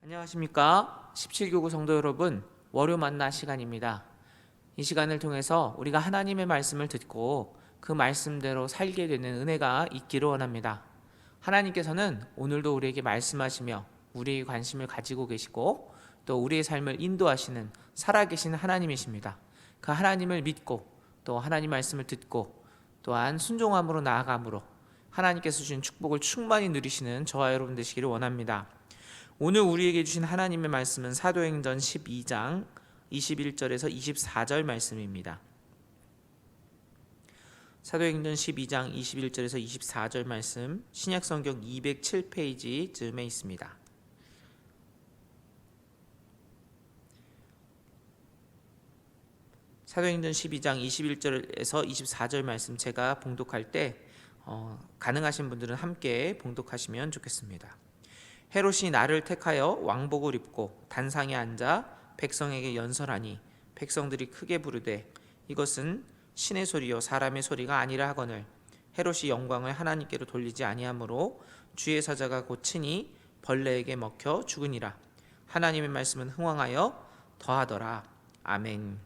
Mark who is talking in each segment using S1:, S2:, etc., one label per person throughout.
S1: 안녕하십니까? 17교구 성도 여러분, 월요 만나 시간입니다. 이 시간을 통해서 우리가 하나님의 말씀을 듣고 그 말씀대로 살게 되는 은혜가 있기를 원합니다. 하나님께서는 오늘도 우리에게 말씀하시며 우리의 관심을 가지고 계시고 또 우리의 삶을 인도하시는 살아계신 하나님이십니다. 그 하나님을 믿고 또 하나님 말씀을 듣고 또한 순종함으로 나아감으로 하나님께서 주신 축복을 충만히 누리시는 저와 여러분 되시기를 원합니다. 오늘 우리에게 주신 하나님의 말씀은 사도행전 12장 21절에서 24절 말씀입니다. 사도행전 12장 21절에서 24절 말씀, 신약성경 207페이지쯤에 있습니다. 사도행전 12장 21절에서 24절 말씀 제가 봉독할 때 가능하신 분들은 함께 봉독하시면 좋겠습니다. 헤롯이 나를 택하여 왕복을 입고 단상에 앉아 백성에게 연설하니 백성들이 크게 부르되 이것은 신의 소리요 사람의 소리가 아니라 하거늘 헤롯이 영광을 하나님께로 돌리지 아니하므로 주의 사자가 곧 친히 벌레에게 먹혀 죽으니라. 하나님의 말씀은 흥왕하여 더하더라. 아멘.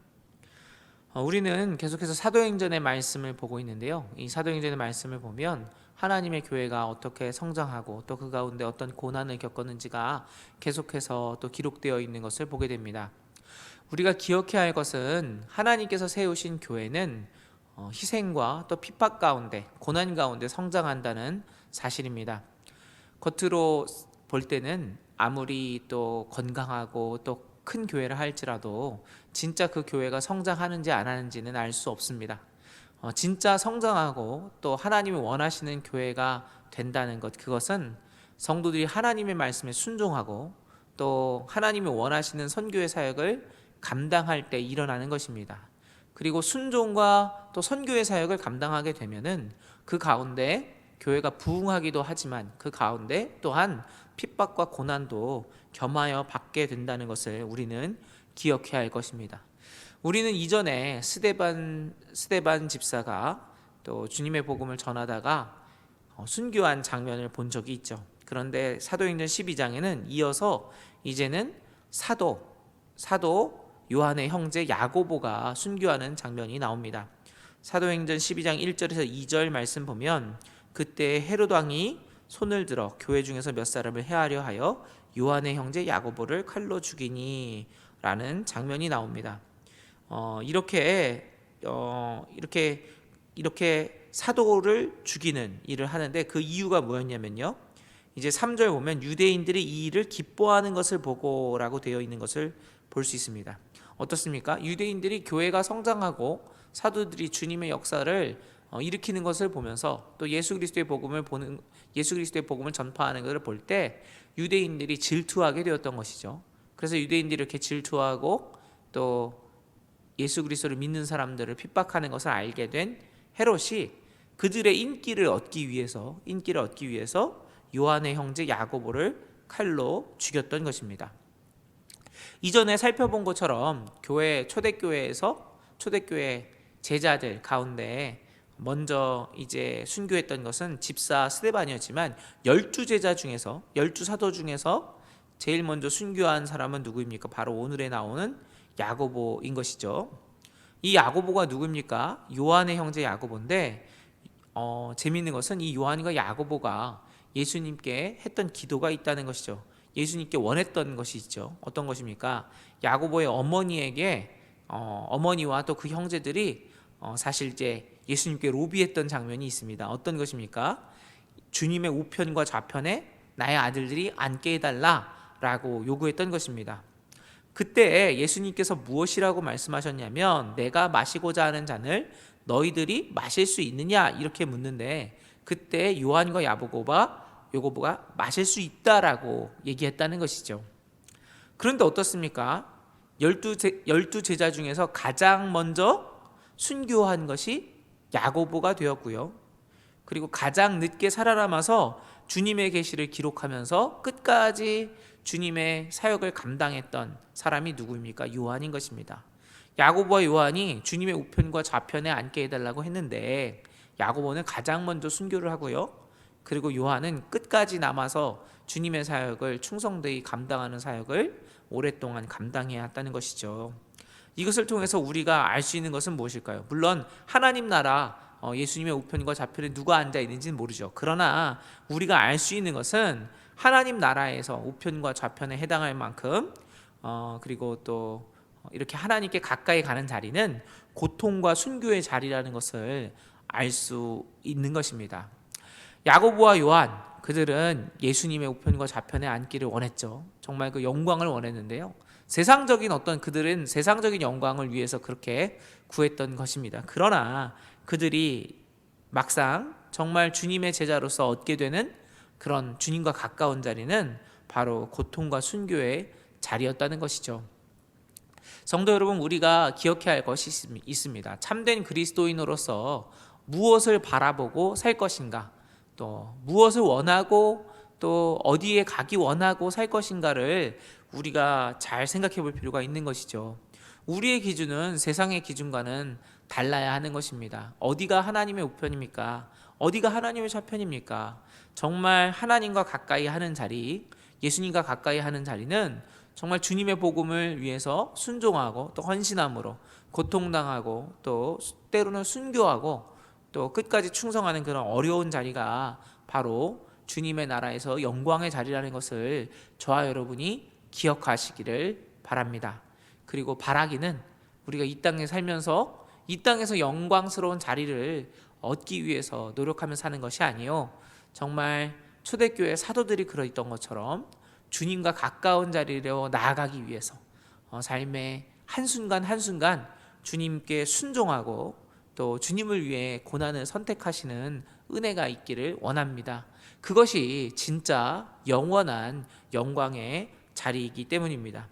S1: 우리는 계속해서 사도행전의 말씀을 보고 있는데요. 이 사도행전의 말씀을 보면 하나님의 교회가 어떻게 성장하고 또 그 가운데 어떤 고난을 겪었는지가 계속해서 또 기록되어 있는 것을 보게 됩니다. 우리가 기억해야 할 것은 하나님께서 세우신 교회는 희생과 또 핍박 가운데 고난 가운데 성장한다는 사실입니다. 겉으로 볼 때는 아무리 또 건강하고 또 큰 교회를 할지라도 진짜 그 교회가 성장하는지 안 하는지는 알 수 없습니다. 진짜 성장하고 또 하나님이 원하시는 교회가 된다는 것, 그것은 성도들이 하나님의 말씀에 순종하고 또 하나님이 원하시는 선교의 사역을 감당할 때 일어나는 것입니다. 그리고 순종과 또 선교의 사역을 감당하게 되면은 그 가운데 교회가 부흥하기도 하지만 그 가운데 또한 핍박과 고난도 겸하여 받게 된다는 것을 우리는 기억해야 할 것입니다. 우리는 이전에 스데반 집사가 또 주님의 복음을 전하다가 순교한 장면을 본 적이 있죠. 그런데 사도행전 12장에는 이어서 이제는 사도 요한의 형제 야고보가 순교하는 장면이 나옵니다. 사도행전 12장 1절에서 2절 말씀 보면 그때 헤롯 왕이 손을 들어 교회 중에서 몇 사람을 해하려 하여 요한의 형제 야고보를 칼로 죽이니 라는 장면이 나옵니다. 이렇게 사도를 죽이는 일을 하는데 그 이유가 뭐였냐면요. 이제 3절 보면 유대인들이 이 일을 기뻐하는 것을 보고라고 되어 있는 것을 볼 수 있습니다. 어떻습니까? 유대인들이 교회가 성장하고 사도들이 주님의 역사를 일으키는 것을 보면서 또 예수 그리스도의 복음을 전파하는 것을 볼 때 유대인들이 질투하게 되었던 것이죠. 그래서 유대인들이 이렇게 질투하고 또 예수 그리스도를 믿는 사람들을 핍박하는 것을 알게 된 헤롯이 그들의 인기를 얻기 위해서 요한의 형제 야고보를 칼로 죽였던 것입니다. 이전에 살펴본 것처럼 초대교회 제자들 가운데 먼저 이제 순교했던 것은 집사 스데반이었지만 12제자 중에서 12사도 중에서 제일 먼저 순교한 사람은 누구입니까? 바로 오늘에 나오는 야고보인 것이죠. 이 야고보가 누구입니까? 요한의 형제 야고보인데 재미있는 것은 이 요한과 야고보가 예수님께 했던 기도가 있다는 것이죠. 예수님께 원했던 것이 있죠. 어떤 것입니까? 야고보의 어머니에게 어머니와 또 그 형제들이 사실 이제 예수님께 로비했던 장면이 있습니다. 어떤 것입니까? 주님의 우편과 좌편에 나의 아들들이 앉게 해달라라고 요구했던 것입니다. 그때 예수님께서 무엇이라고 말씀하셨냐면 내가 마시고자 하는 잔을 너희들이 마실 수 있느냐 이렇게 묻는데 그때 요한과 야고보가 마실 수 있다라고 얘기했다는 것이죠. 그런데 어떻습니까? 12 제자 중에서 가장 먼저 순교한 것이 야고보가 되었고요. 그리고 가장 늦게 살아남아서 주님의 계시를 기록하면서 끝까지 주님의 사역을 감당했던 사람이 누구입니까? 요한인 것입니다. 야고보와 요한이 주님의 우편과 좌편에 앉게 해달라고 했는데 야고보는 가장 먼저 순교를 하고요. 그리고 요한은 끝까지 남아서 주님의 사역을 충성되이 감당하는 사역을 오랫동안 감당해야 한다는 것이죠. 이것을 통해서 우리가 알 수 있는 것은 무엇일까요? 물론 하나님 나라 예수님의 우편과 좌편에 누가 앉아 있는지는 모르죠. 그러나 우리가 알 수 있는 것은 하나님 나라에서 우편과 좌편에 해당할 만큼 그리고 또 이렇게 하나님께 가까이 가는 자리는 고통과 순교의 자리라는 것을 알 수 있는 것입니다. 야고보와 요한, 그들은 예수님의 우편과 좌편에 앉기를 원했죠. 정말 그 영광을 원했는데요. 그들은 세상적인 영광을 위해서 그렇게 구했던 것입니다. 그러나 그들이 막상 정말 주님의 제자로서 얻게 되는 그런 주님과 가까운 자리는 바로 고통과 순교의 자리였다는 것이죠. 성도 여러분, 우리가 기억해야 할 것이 있습니다. 참된 그리스도인으로서 무엇을 바라보고 살 것인가, 또 무엇을 원하고 또 어디에 가기 원하고 살 것인가를 우리가 잘 생각해 볼 필요가 있는 것이죠. 우리의 기준은 세상의 기준과는 달라야 하는 것입니다. 어디가 하나님의 우편입니까? 어디가 하나님의 좌편입니까? 정말 하나님과 가까이 하는 자리, 예수님과 가까이 하는 자리는 정말 주님의 복음을 위해서 순종하고 또 헌신함으로 고통당하고 또 때로는 순교하고 또 끝까지 충성하는 그런 어려운 자리가 바로 주님의 나라에서 영광의 자리라는 것을 저와 여러분이 기억하시기를 바랍니다. 그리고 바라기는 우리가 이 땅에 살면서 이 땅에서 영광스러운 자리를 얻기 위해서 노력하며 사는 것이 아니요, 정말 초대교회 사도들이 그러했던 것처럼 주님과 가까운 자리로 나아가기 위해서 삶의 한순간 한순간 주님께 순종하고 또 주님을 위해 고난을 선택하시는 은혜가 있기를 원합니다. 그것이 진짜 영원한 영광의 자리이기 때문입니다.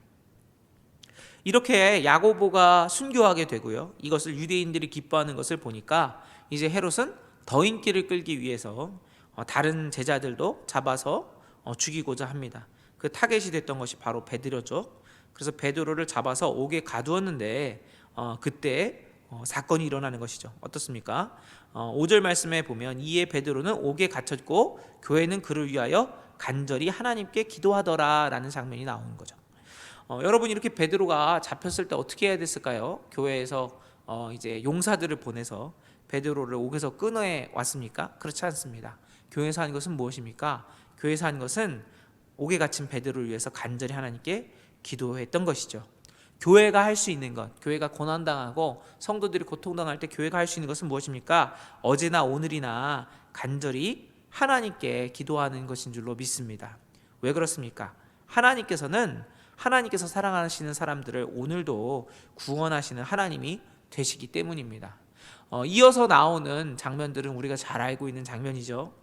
S1: 이렇게 야고보가 순교하게 되고요, 이것을 유대인들이 기뻐하는 것을 보니까 이제 헤롯은 더 인기를 끌기 위해서 다른 제자들도 잡아서 죽이고자 합니다. 그 타겟이 됐던 것이 바로 베드로죠. 그래서 베드로를 잡아서 옥에 가두었는데 그때 사건이 일어나는 것이죠. 어떻습니까? 5절 말씀에 보면 이에 베드로는 옥에 갇혔고 교회는 그를 위하여 간절히 하나님께 기도하더라 라는 장면이 나오는 거죠. 여러분, 이렇게 베드로가 잡혔을 때 어떻게 해야 됐을까요? 교회에서 이제 용사들을 보내서 베드로를 옥에서 끊어내 왔습니까? 그렇지 않습니다. 교회에서 하는 것은 무엇입니까? 교회에서 하는 것은 옥에 갇힌 베드로를 위해서 간절히 하나님께 기도했던 것이죠. 교회가 할 수 있는 것, 교회가 고난당하고 성도들이 고통당할 때 교회가 할 수 있는 것은 무엇입니까? 어제나 오늘이나 간절히 하나님께 기도하는 것인 줄로 믿습니다. 왜 그렇습니까? 하나님께서 사랑하시는 사람들을 오늘도 구원하시는 하나님이 되시기 때문입니다. 이어서 나오는 장면들은 우리가 잘 알고 있는 장면이죠.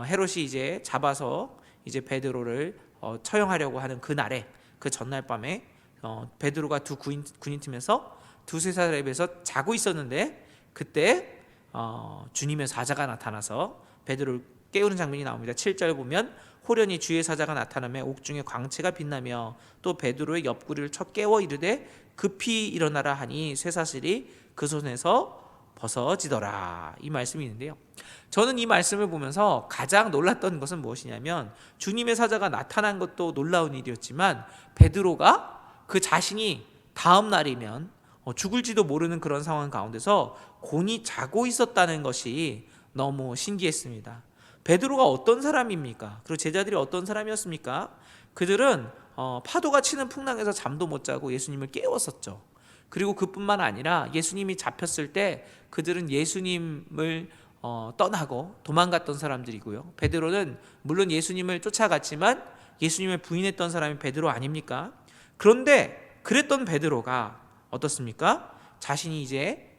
S1: 헤롯이 이제 잡아서 이제 베드로를 처형하려고 하는 그날에, 그 전날 밤에 베드로가 두 군인팀에서 두세 사람에서 자고 있었는데 그때 주님의 사자가 나타나서 베드로를 깨우는 장면이 나옵니다. 7절 보면 호련히 주의 사자가 나타나며 옥중에 광채가 빛나며 또 베드로의 옆구리를 쳐 깨워 이르되 급히 일어나라 하니 쇠사슬이 그 손에서 벗어지더라, 이 말씀이 있는데요, 저는 이 말씀을 보면서 가장 놀랐던 것은 무엇이냐면 주님의 사자가 나타난 것도 놀라운 일이었지만 베드로가 그 자신이 다음 날이면 죽을지도 모르는 그런 상황 가운데서 곤히 자고 있었다는 것이 너무 신기했습니다. 베드로가 어떤 사람입니까? 그리고 제자들이 어떤 사람이었습니까? 그들은 파도가 치는 풍랑에서 잠도 못 자고 예수님을 깨웠었죠. 그리고 그뿐만 아니라 예수님이 잡혔을 때 그들은 예수님을 떠나고 도망갔던 사람들이고요, 베드로는 물론 예수님을 쫓아갔지만 예수님을 부인했던 사람이 베드로 아닙니까? 그런데 그랬던 베드로가 어떻습니까? 자신이 이제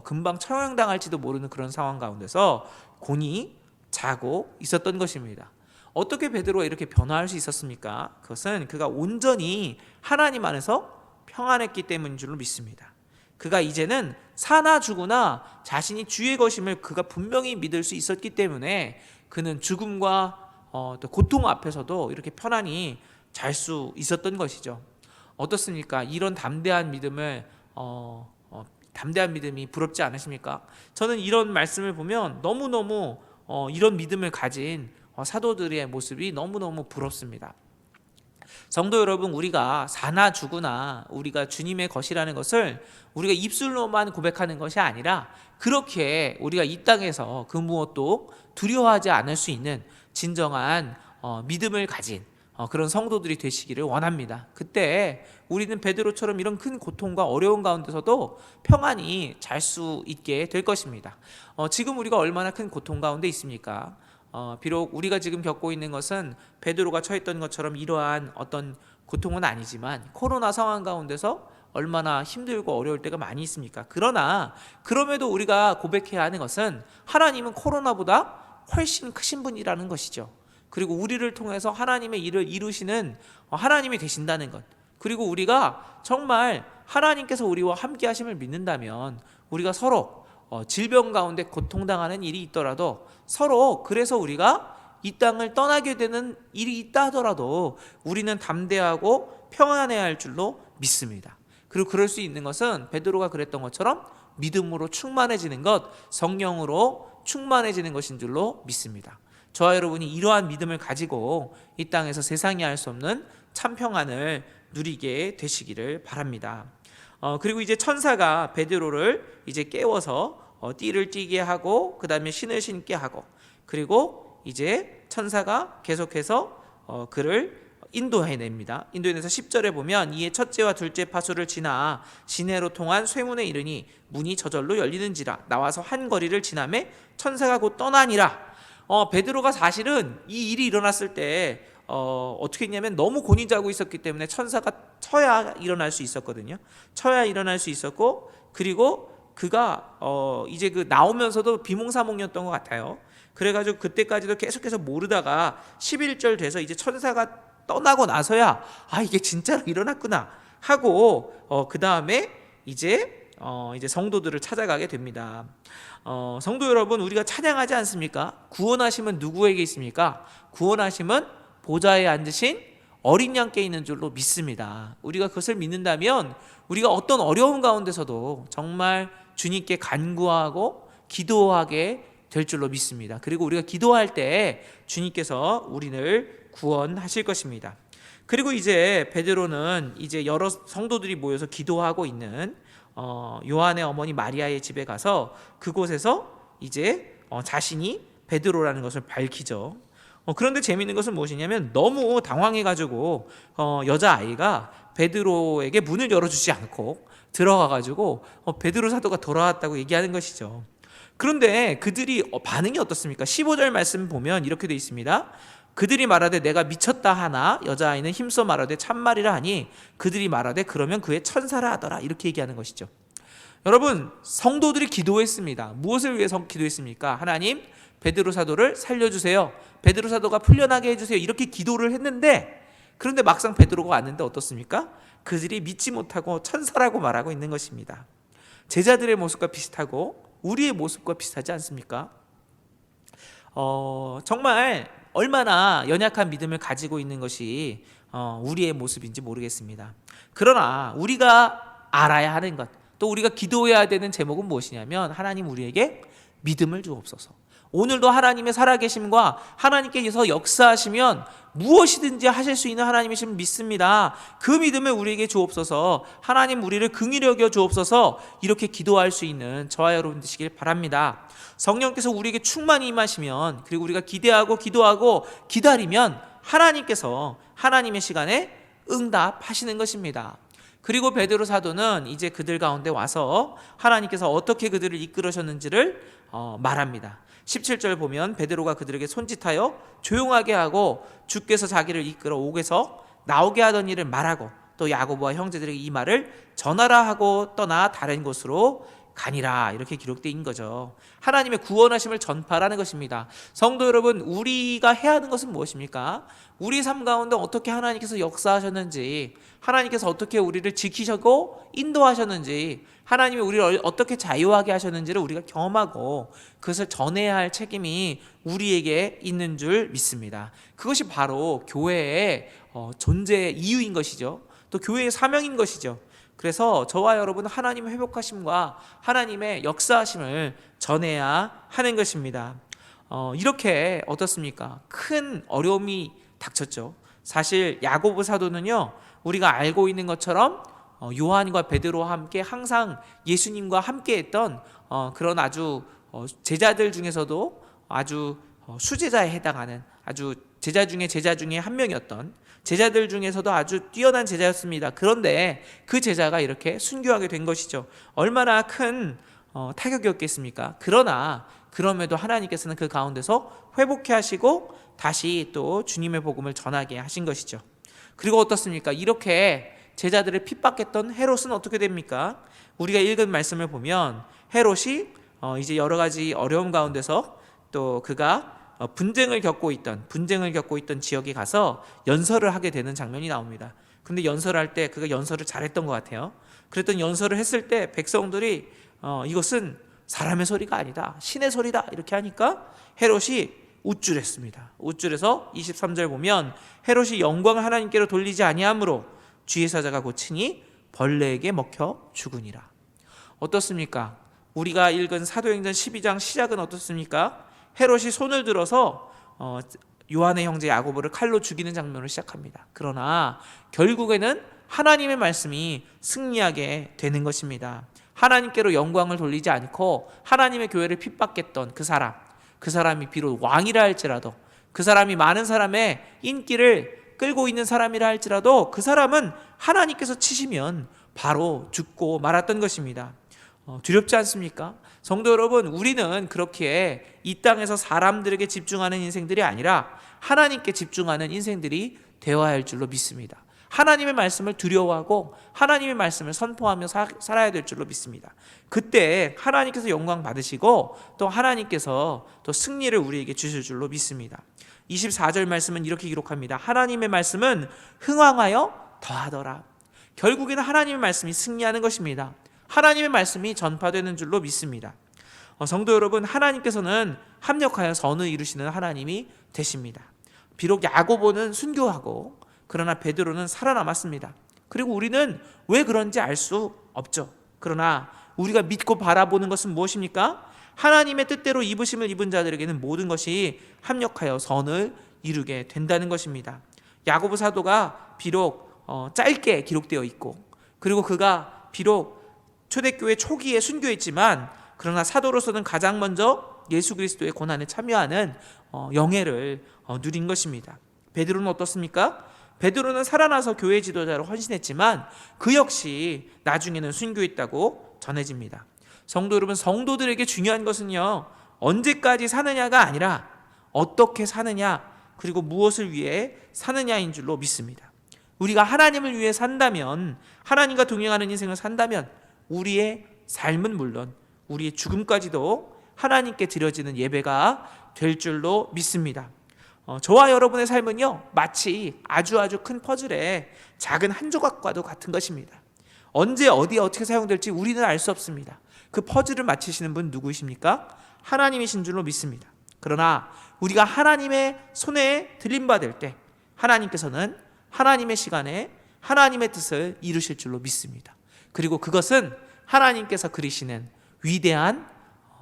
S1: 금방 처형당할지도 모르는 그런 상황 가운데서 곤히 자고 있었던 것입니다. 어떻게 베드로가 이렇게 변화할 수 있었습니까? 그것은 그가 온전히 하나님 안에서 평안했기 때문인 줄로 믿습니다. 그가 이제는 사나 죽으나 자신이 주의 것임을 그가 분명히 믿을 수 있었기 때문에 그는 죽음과 또 고통 앞에서도 이렇게 편안히 잘 수 있었던 것이죠. 어떻습니까? 이런 담대한 믿음이 부럽지 않으십니까? 저는 이런 말씀을 보면 너무너무 이런 믿음을 가진 사도들의 모습이 너무너무 부럽습니다. 성도 여러분, 우리가 사나 죽으나 우리가 주님의 것이라는 것을 우리가 입술로만 고백하는 것이 아니라 그렇게 우리가 이 땅에서 그 무엇도 두려워하지 않을 수 있는 진정한 믿음을 가진 그런 성도들이 되시기를 원합니다. 그때 우리는 베드로처럼 이런 큰 고통과 어려운 가운데서도 평안히 잘 수 있게 될 것입니다. 지금 우리가 얼마나 큰 고통 가운데 있습니까? 비록 우리가 지금 겪고 있는 것은 베드로가 처했던 것처럼 이러한 어떤 고통은 아니지만 코로나 상황 가운데서 얼마나 힘들고 어려울 때가 많이 있습니까? 그러나 그럼에도 우리가 고백해야 하는 것은 하나님은 코로나보다 훨씬 크신 분이라는 것이죠. 그리고 우리를 통해서 하나님의 일을 이루시는 하나님이 되신다는 것, 그리고 우리가 정말 하나님께서 우리와 함께 하심을 믿는다면 우리가 서로 질병 가운데 고통당하는 일이 있더라도 서로 그래서 우리가 이 땅을 떠나게 되는 일이 있다 하더라도 우리는 담대하고 평안해야 할 줄로 믿습니다. 그리고 그럴 수 있는 것은 베드로가 그랬던 것처럼 믿음으로 충만해지는 것, 성령으로 충만해지는 것인 줄로 믿습니다. 저와 여러분이 이러한 믿음을 가지고 이 땅에서 세상이 알 수 없는 참 평안을 누리게 되시기를 바랍니다. 그리고 이제 천사가 베드로를 이제 깨워서 띠를 띠게 하고 그 다음에 신을 신게 하고, 그리고 이제 천사가 계속해서 그를 인도해냅니다. 인도해내서 10절에 보면 이에 첫째와 둘째 파수를 지나 시내로 통한 쇠문에 이르니 문이 저절로 열리는지라 나와서 한 거리를 지나매 천사가 곧 떠나니라. 베드로가 사실은 이 일이 일어났을 때 어떻게 했냐면 너무 곤히 자고 있었기 때문에 천사가 쳐야 일어날 수 있었거든요. 쳐야 일어날 수 있었고, 그리고 그가 이제 그 나오면서도 비몽사몽이었던 것 같아요. 그래가지고 그때까지도 계속해서 모르다가 11절 돼서 이제 천사가 떠나고 나서야 이게 진짜로 일어났구나 하고 그 다음에 이제 성도들을 찾아가게 됩니다. 성도 여러분, 우리가 찬양하지 않습니까? 구원하심은 누구에게 있습니까? 구원하심은 보좌에 앉으신 어린 양께 있는 줄로 믿습니다. 우리가 그것을 믿는다면 우리가 어떤 어려움 가운데서도 정말 주님께 간구하고 기도하게 될 줄로 믿습니다. 그리고 우리가 기도할 때 주님께서 우리를 구원하실 것입니다. 그리고 이제 베드로는 이제 여러 성도들이 모여서 기도하고 있는 요한의 어머니 마리아의 집에 가서 그곳에서 이제 자신이 베드로라는 것을 밝히죠. 그런데 재미있는 것은 무엇이냐면 너무 당황해가지고 여자아이가 베드로에게 문을 열어주지 않고 들어가가지고 베드로 사도가 돌아왔다고 얘기하는 것이죠. 그런데 그들이 반응이 어떻습니까? 15절 말씀 보면 이렇게 되어 있습니다. 그들이 말하되 내가 미쳤다 하나 여자아이는 힘써 말하되 참말이라 하니 그들이 말하되 그러면 그의 천사라 하더라, 이렇게 얘기하는 것이죠. 여러분, 성도들이 기도했습니다. 무엇을 위해서 기도했습니까? 하나님, 베드로 사도를 살려주세요, 베드로 사도가 풀려나게 해주세요, 이렇게 기도를 했는데, 그런데 막상 베드로가 왔는데 어떻습니까? 그들이 믿지 못하고 천사라고 말하고 있는 것입니다. 제자들의 모습과 비슷하고 우리의 모습과 비슷하지 않습니까? 정말 얼마나 연약한 믿음을 가지고 있는 것이 우리의 모습인지 모르겠습니다. 그러나 우리가 알아야 하는 것, 또 우리가 기도해야 되는 제목은 무엇이냐면 하나님 우리에게 믿음을 주옵소서. 오늘도 하나님의 살아계심과 하나님께서 역사하시면 무엇이든지 하실 수 있는 하나님이심을 믿습니다. 그 믿음을 우리에게 주옵소서. 하나님 우리를 긍휼히 여겨 주옵소서. 이렇게 기도할 수 있는 저와 여러분 되시길 바랍니다. 성령께서 우리에게 충만히 임하시면, 그리고 우리가 기대하고 기도하고 기다리면 하나님께서 하나님의 시간에 응답하시는 것입니다. 그리고 베드로 사도는 이제 그들 가운데 와서 하나님께서 어떻게 그들을 이끌으셨는지를 말합니다. 17절 보면 베드로가 그들에게 손짓하여 조용하게 하고 주께서 자기를 이끌어 옥에서 나오게 하던 일을 말하고 또 야고보와 형제들에게 이 말을 전하라 하고 떠나 다른 곳으로 가니라, 이렇게 기록되어 있는 거죠. 하나님의 구원하심을 전파라는 것입니다. 성도 여러분, 우리가 해야 하는 것은 무엇입니까? 우리 삶 가운데 어떻게 하나님께서 역사하셨는지, 하나님께서 어떻게 우리를 지키시고 인도하셨는지, 하나님이 우리를 어떻게 자유하게 하셨는지를 우리가 경험하고 그것을 전해야 할 책임이 우리에게 있는 줄 믿습니다. 그것이 바로 교회의 존재의 이유인 것이죠. 또 교회의 사명인 것이죠. 그래서 저와 여러분은 하나님의 회복하심과 하나님의 역사하심을 전해야 하는 것입니다. 이렇게 어떻습니까? 큰 어려움이 닥쳤죠. 사실 야고보 사도는요, 우리가 알고 있는 것처럼 요한과 베드로와 함께 항상 예수님과 함께했던 그런 아주 제자들 중에서도 아주 수제자에 해당하는 아주 제자 중에 한 명이었던 제자들 중에서도 아주 뛰어난 제자였습니다. 그런데 그 제자가 이렇게 순교하게 된 것이죠. 얼마나 큰 타격이었겠습니까? 그러나 그럼에도 하나님께서는 그 가운데서 회복해 하시고 다시 또 주님의 복음을 전하게 하신 것이죠. 그리고 어떻습니까? 이렇게 제자들을 핍박했던 헤롯은 어떻게 됩니까? 우리가 읽은 말씀을 보면 헤롯이 이제 여러 가지 어려움 가운데서 또 그가 분쟁을 겪고 있던 지역에 가서 연설을 하게 되는 장면이 나옵니다. 근데 연설할 때 그가 연설을 잘했던 것 같아요. 그랬더니 연설을 했을 때 백성들이 이것은 사람의 소리가 아니다, 신의 소리다 이렇게 하니까 헤롯이 우쭐했습니다. 우쭐해서 23절 보면 헤롯이 영광을 하나님께로 돌리지 아니하므로 주의 사자가 고치니 벌레에게 먹혀 죽으니라. 어떻습니까? 우리가 읽은 사도행전 12장 시작은 어떻습니까? 헤롯이 손을 들어서 요한의 형제 야고보를 칼로 죽이는 장면으로 시작합니다. 그러나 결국에는 하나님의 말씀이 승리하게 되는 것입니다. 하나님께로 영광을 돌리지 않고 하나님의 교회를 핍박했던 그 사람이 비록 왕이라 할지라도, 그 사람이 많은 사람의 인기를 끌고 있는 사람이라 할지라도 그 사람은 하나님께서 치시면 바로 죽고 말았던 것입니다. 두렵지 않습니까? 성도 여러분, 우리는 그렇게 이 땅에서 사람들에게 집중하는 인생들이 아니라 하나님께 집중하는 인생들이 되어야 할 줄로 믿습니다. 하나님의 말씀을 두려워하고 하나님의 말씀을 선포하며 살아야 될 줄로 믿습니다. 그때 하나님께서 영광 받으시고 또 하나님께서 또 승리를 우리에게 주실 줄로 믿습니다. 24절 말씀은 이렇게 기록합니다. 하나님의 말씀은 흥왕하여 더하더라. 결국에는 하나님의 말씀이 승리하는 것입니다. 하나님의 말씀이 전파되는 줄로 믿습니다. 성도 여러분, 하나님께서는 합력하여 선을 이루시는 하나님이 되십니다. 비록 야고보는 순교하고 그러나 베드로는 살아남았습니다. 그리고 우리는 왜 그런지 알 수 없죠. 그러나 우리가 믿고 바라보는 것은 무엇입니까? 하나님의 뜻대로 입으심을 입은 자들에게는 모든 것이 합력하여 선을 이루게 된다는 것입니다. 야고보 사도가 비록 짧게 기록되어 있고, 그리고 그가 비록 초대교회 초기에 순교했지만 그러나 사도로서는 가장 먼저 예수 그리스도의 고난에 참여하는 영예를 누린 것입니다. 베드로는 어떻습니까? 베드로는 살아나서 교회 지도자로 헌신했지만 그 역시 나중에는 순교했다고 전해집니다. 성도 여러분, 성도들에게 중요한 것은요, 언제까지 사느냐가 아니라 어떻게 사느냐, 그리고 무엇을 위해 사느냐인 줄로 믿습니다. 우리가 하나님을 위해 산다면, 하나님과 동행하는 인생을 산다면 우리의 삶은 물론 우리의 죽음까지도 하나님께 드려지는 예배가 될 줄로 믿습니다. 저와 여러분의 삶은요, 마치 아주 큰 퍼즐의 작은 한 조각과도 같은 것입니다. 언제 어디에 어떻게 사용될지 우리는 알 수 없습니다. 그 퍼즐을 맞히시는 분 누구이십니까? 하나님이신 줄로 믿습니다. 그러나 우리가 하나님의 손에 들림받을 때 하나님께서는 하나님의 시간에 하나님의 뜻을 이루실 줄로 믿습니다. 그리고 그것은 하나님께서 그리시는 위대한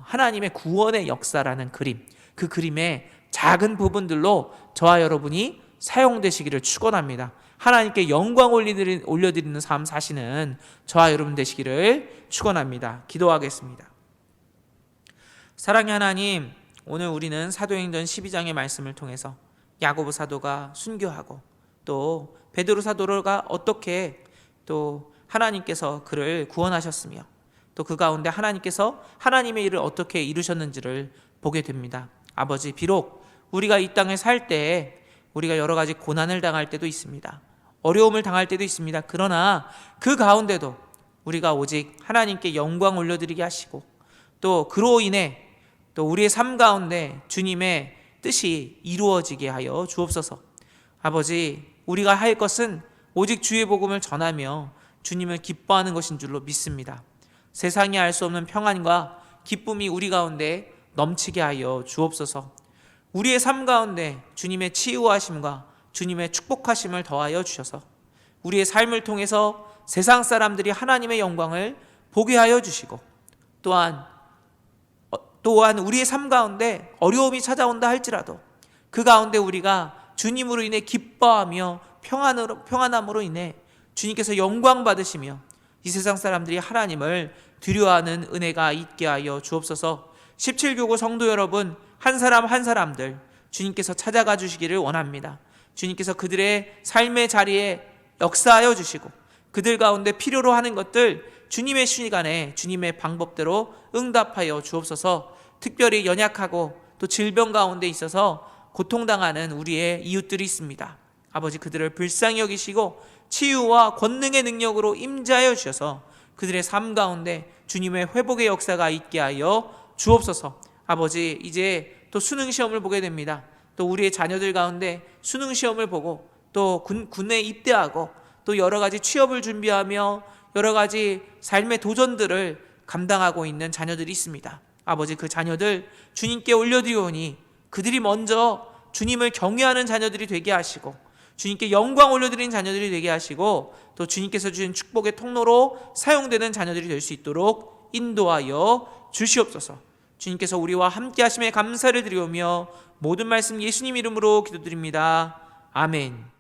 S1: 하나님의 구원의 역사라는 그림, 그 그림의 작은 부분들로 저와 여러분이 사용되시기를 축원합니다. 하나님께 영광 올려드리는 삶 사시는 저와 여러분 되시기를 축원합니다. 기도하겠습니다. 사랑의 하나님, 오늘 우리는 사도행전 12장의 말씀을 통해서 야고보 사도가 순교하고 또 베드로 사도가 어떻게 또 하나님께서 그를 구원하셨으며 또 그 가운데 하나님께서 하나님의 일을 어떻게 이루셨는지를 보게 됩니다. 아버지, 비록 우리가 이 땅에 살 때 우리가 여러 가지 고난을 당할 때도 있습니다. 어려움을 당할 때도 있습니다. 그러나 그 가운데도 우리가 오직 하나님께 영광 올려드리게 하시고 또 그로 인해 또 우리의 삶 가운데 주님의 뜻이 이루어지게 하여 주옵소서. 아버지, 우리가 할 것은 오직 주의 복음을 전하며 주님을 기뻐하는 것인 줄로 믿습니다. 세상이 알 수 없는 평안과 기쁨이 우리 가운데 넘치게 하여 주옵소서. 우리의 삶 가운데 주님의 치유하심과 주님의 축복하심을 더하여 주셔서 우리의 삶을 통해서 세상 사람들이 하나님의 영광을 보게 하여 주시고 또한 또한 우리의 삶 가운데 어려움이 찾아온다 할지라도 그 가운데 우리가 주님으로 인해 기뻐하며 평안함으로 인해 주님께서 영광 받으시며 이 세상 사람들이 하나님을 두려워하는 은혜가 있게 하여 주옵소서. 17교구 성도 여러분, 한 사람 한 사람들 주님께서 찾아가 주시기를 원합니다. 주님께서 그들의 삶의 자리에 역사하여 주시고 그들 가운데 필요로 하는 것들 주님의 시간에 주님의 방법대로 응답하여 주옵소서. 특별히 연약하고 또 질병 가운데 있어서 고통당하는 우리의 이웃들이 있습니다. 아버지, 그들을 불쌍히 여기시고 치유와 권능의 능력으로 임재하여 주셔서 그들의 삶 가운데 주님의 회복의 역사가 있게 하여 주옵소서. 아버지, 이제 또 수능 시험을 보게 됩니다. 또 우리의 자녀들 가운데 수능 시험을 보고 또 군에 입대하고 또 여러 가지 취업을 준비하며 여러 가지 삶의 도전들을 감당하고 있는 자녀들이 있습니다. 아버지, 그 자녀들 주님께 올려드리오니 그들이 먼저 주님을 경외하는 자녀들이 되게 하시고 주님께 영광 올려드리는 자녀들이 되게 하시고 또 주님께서 주신 축복의 통로로 사용되는 자녀들이 될 수 있도록 인도하여 주시옵소서. 주님께서 우리와 함께 하심에 감사를 드리오며 모든 말씀 예수님 이름으로 기도드립니다. 아멘.